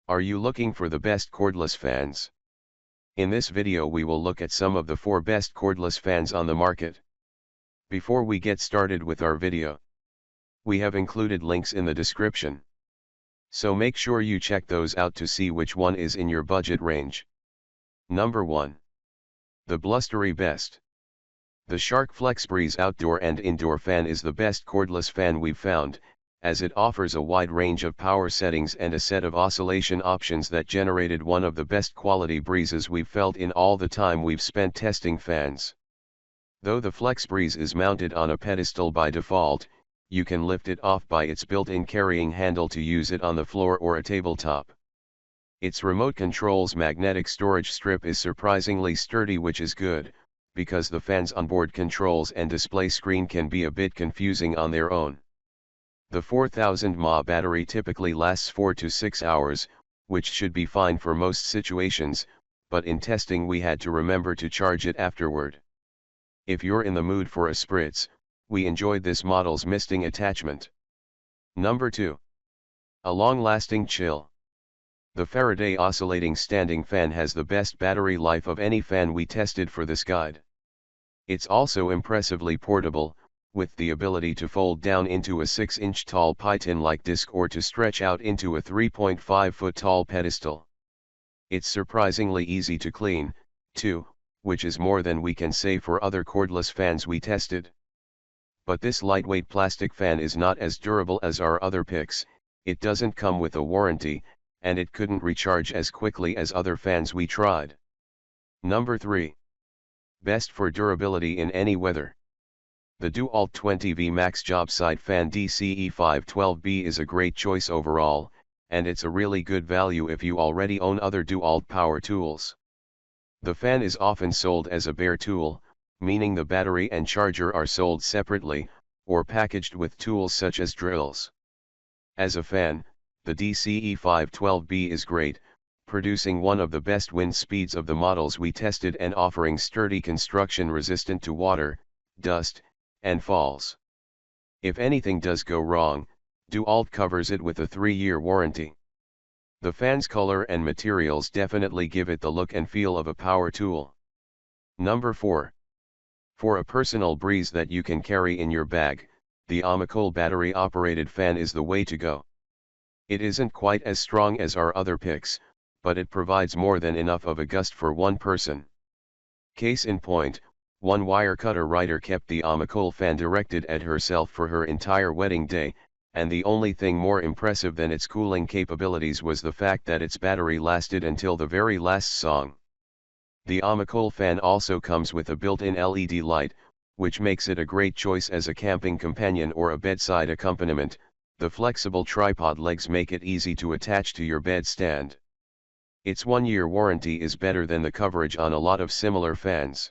Are you looking for the best cordless fans? In this video we will look at some of the 4 best cordless fans on the market. Before we get started with our video, we have included links in the description. So make sure you check those out to see which one is in your budget range. Number 1. The Blustery Best. The Shark Flex Breeze outdoor and indoor fan is the best cordless fan we've found, as it offers a wide range of power settings and a set of oscillation options that generated one of the best quality breezes we've felt in all the time we've spent testing fans. Though the Flex Breeze is mounted on a pedestal by default, you can lift it off by its built-in carrying handle to use it on the floor or a tabletop. Its remote control's magnetic storage strip is surprisingly sturdy, which is good, because the fan's onboard controls and display screen can be a bit confusing on their own. The 4000 mAh battery typically lasts 4 to 6 hours, which should be fine for most situations, but in testing we had to remember to charge it afterward. If you're in the mood for a spritz, we enjoyed this model's misting attachment. Number 2. A long-lasting chill. The Faraday oscillating standing fan has the best battery life of any fan we tested for this guide. It's also impressively portable, with the ability to fold down into a 6-inch tall python-like disc or to stretch out into a 3.5-foot tall pedestal. It's surprisingly easy to clean, too, which is more than we can say for other cordless fans we tested. But this lightweight plastic fan is not as durable as our other picks, it doesn't come with a warranty, and it couldn't recharge as quickly as other fans we tried. Number 3. Best for durability in any weather. The DeWalt 20V Max Job Site Fan DCE512B is a great choice overall, and it's a really good value if you already own other DeWalt power tools. The fan is often sold as a bare tool, meaning the battery and charger are sold separately, or packaged with tools such as drills. As a fan, the DCE512B is great, producing one of the best wind speeds of the models we tested and offering sturdy construction resistant to water, dust, and falls. If anything does go wrong, DeWalt covers it with a 3-year warranty. The fan's color and materials definitely give it the look and feel of a power tool. Number 4. For a personal breeze that you can carry in your bag, the Omacol battery-operated fan is the way to go. It isn't quite as strong as our other picks, but it provides more than enough of a gust for one person. Case in point, one Wirecutter writer kept the Omacol fan directed at herself for her entire wedding day, and the only thing more impressive than its cooling capabilities was the fact that its battery lasted until the very last song. The Omacol fan also comes with a built-in LED light, which makes it a great choice as a camping companion or a bedside accompaniment. The flexible tripod legs make it easy to attach to your bed stand. Its 1-year warranty is better than the coverage on a lot of similar fans.